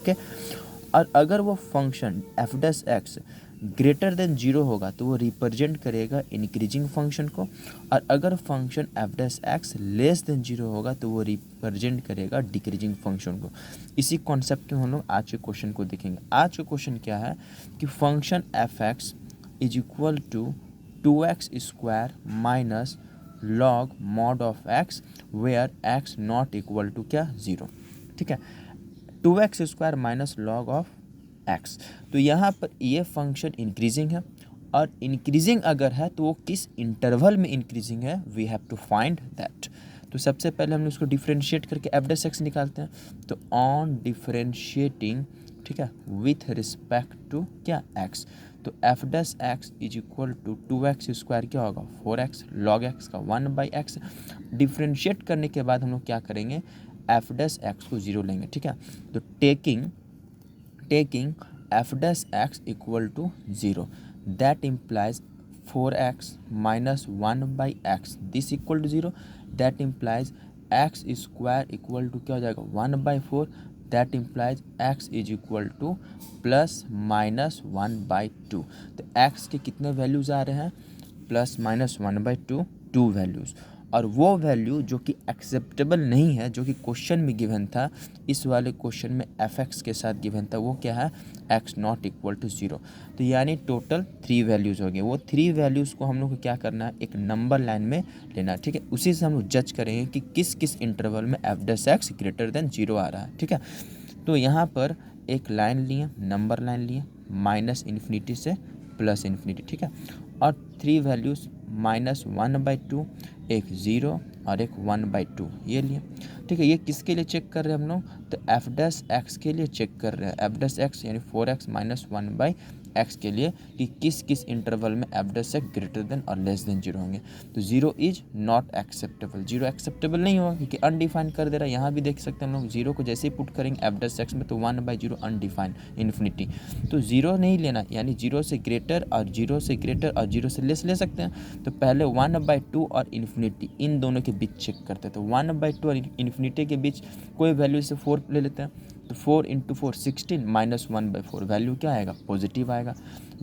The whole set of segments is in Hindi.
ओके। और अगर वो function F dash x greater than 0 होगा तो वो रिप्रेजेंट करेगा इंक्रीजिंग फंक्शन को, और अगर function F dash x less than 0 होगा तो वो रिप्रेजेंट करेगा डिक्रीजिंग फंक्शन को। इसी कॉन्सेप्ट में हम लोग आज के क्वेश्चन को देखेंगे। आज का क्वेश्चन क्या है कि function f x is equal to 2x square minus log mod of x where x not equal to क्या 0। ठीक है, 2x square minus log of x. तो यहाँ पर ये फंक्शन इंक्रीजिंग है, और इंक्रीजिंग अगर है तो वो किस इंटरवल में इंक्रीजिंग है, we have to find that. तो सबसे पहले हम उसको डिफ्रेंशिएट करके एफ डैश एक्स निकालते हैं। तो ऑन डिफ्रेंशिएटिंग, ठीक है, विथ रिस्पेक्ट टू क्या एक्स, तो f dash x is equal to 2x square क्या होगा 4x, लॉग एक्स का 1/x। डिफ्रेंशिएट करने के बाद हम लोग क्या करेंगे, एफ डैश एक्स को 0 लेंगे। ठीक है, तो taking f dash x equal to 0, that implies 4x माइनस 1/x this equal to 0, that implies x square equal to क्या हो जाएगा 1/4, that implies x is equal to plus minus 1/2। तो x के कितने वैल्यूज़ आ रहे हैं, प्लस माइनस 1/2, 2 वैल्यूज़। और वो वैल्यू जो कि एक्सेप्टेबल नहीं है, जो कि क्वेश्चन में गिवन था, इस वाले क्वेश्चन में एफ एक्स के साथ गिवन था, वो क्या है एक्स नॉट इक्वल टू 0। तो यानी टोटल 3 वैल्यूज़ हो गए। वो 3 वैल्यूज़ को हम लोग को क्या करना है, एक नंबर लाइन में लेना है। ठीक है, उसी से हम लोग जज करेंगे कि किस किस इंटरवल में F dash x greater than 0 आ रहा है। ठीक है, तो यहाँ पर एक लाइन लिए, नंबर लाइन लिए, माइनस इन्फिनिटी से प्लस इन्फिनिटी। ठीक है, और 3 वैल्यूज़ माइनस 1/2, एक 0 और एक 1/2 ये लिए। ठीक है, ये किसके लिए चेक कर रहे हैं हम लोग, तो एफ डैश एक्स के लिए चेक कर रहे हैं। एफ डैश एक्स यानी 4x माइनस 1/x के लिए कि किस किस इंटरवल में F dash x greater than और लेस देन 0 होंगे। तो 0 इज नॉट एक्सेप्टेबल, 0 एक्सेप्टेबल नहीं होगा क्योंकि अनडिफाइंड कर दे रहा है। यहाँ भी देख सकते हैं हम लोग 0 को जैसे ही पुट करेंगे एफ डैश एक्स में तो 1/0 अनडिफाइंड इन्फिनिटी। तो 0 नहीं लेना, यानी 0 से ग्रेटर और 0 से ग्रेटर और 0 से लेस ले सकते हैं। तो पहले 1/2 और इन्फिनिटी इन दोनों के बीच चेक करते हैं। तो 1/2 और इन्फिनिटी के बीच कोई वैल्यू से 4 ले लेते हैं। तो 4 × 4 16 माइनस 1/4 वैल्यू क्या आएगा, पॉजिटिव आएगा।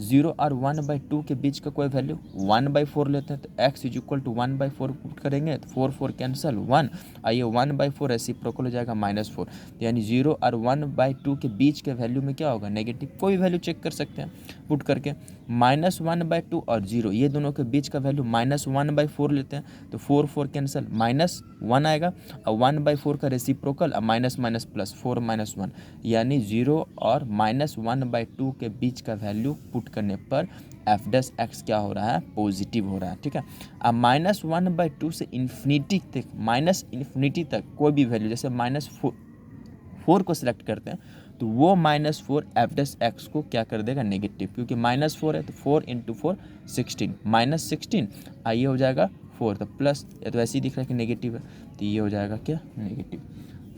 0 और 1/2 के बीच का कोई वैल्यू 1/4 लेते हैं। तो x is equal to 1/4 put करेंगे तो 4 कैंसल 1, और ये 1/4 रेसिप्रोकल हो जाएगा -4। यानी 0 और 1/2 के बीच के वैल्यू में क्या होगा, नेगेटिव। कोई वैल्यू चेक कर सकते हैं पुट करके। -1/2 और 0 ये दोनों के बीच का वैल्यू -1/4 लेते हैं। तो 4 कैंसल -1 आएगा, और 1/4 का रेसिप्रोकल माइनस माइनस प्लस 4 - 1, यानी 0 और -1/2 के बीच का वैल्यू पुट करने पर एफ डैश एक्स क्या हो रहा है, पॉजिटिव हो रहा है। ठीक है, अब -1/2 से इन्फिनिटी तक, माइनस इन्फिनिटी तक कोई भी वैल्यू, जैसे -4 को सिलेक्ट करते हैं तो वो -4 एफ डैश एक्स को क्या कर देगा, नेगेटिव, क्योंकि -4 है तो 4 × 4 16 -16, ये हो जाएगा 4। तो प्लस, या तो ऐसे ही दिख रहा है कि नेगेटिव है, तो ये हो जाएगा क्या, नेगेटिव।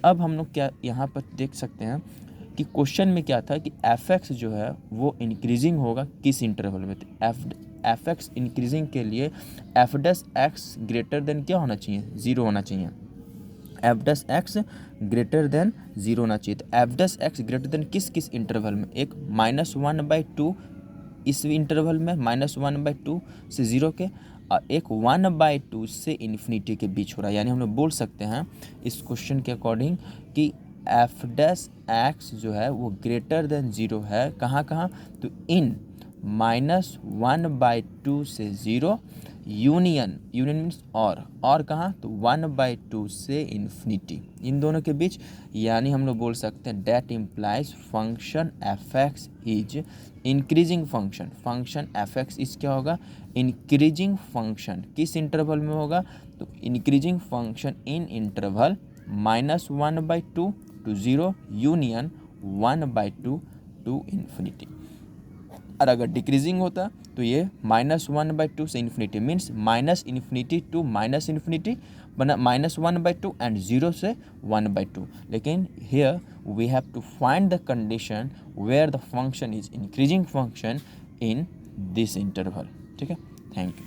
अब हम लोग क्या यहाँ पर देख सकते हैं कि क्वेश्चन में क्या था कि एफ एक्स जो है वो इंक्रीजिंग होगा किस इंटरवल में। तो एफ एक्स इंक्रीजिंग के लिए F dash x greater than क्या होना चाहिए, 0 होना चाहिए। F dash x greater than 0 होना चाहिए। तो f dash x greater than किस किस इंटरवल में, एक -1/2 इस इंटरवल में, -1/2 से 0 के, और एक 1/2 से इन्फिनिटी के बीच हो रहा है। यानी हम लोग बोल सकते हैं इस क्वेश्चन के अकॉर्डिंग कि एफ डैश एक्स जो है वो ग्रेटर देन 0 है। कहाँ कहाँ, तो इन -1/2 से 0 यूनियन मीन्स और कहाँ, तो 1/2 से इन्फिनिटी, इन दोनों के बीच। यानी हम लोग बोल सकते हैं that implies function f x is increasing function. Function f x is क्या होगा, इंक्रीजिंग फंक्शन। किस इंटरवल में होगा, तो increasing function in interval -1/2 to 0 union 1/2 to infinity. और अगर डिक्रीजिंग होता तो ये -1/2 से infinity, means -minus infinity to -minus infinity, बना -1/2 एंड 0 से 1/2। लेकिन here we have to find the condition where the function is increasing function in this interval. ठीक है, थैंक यू।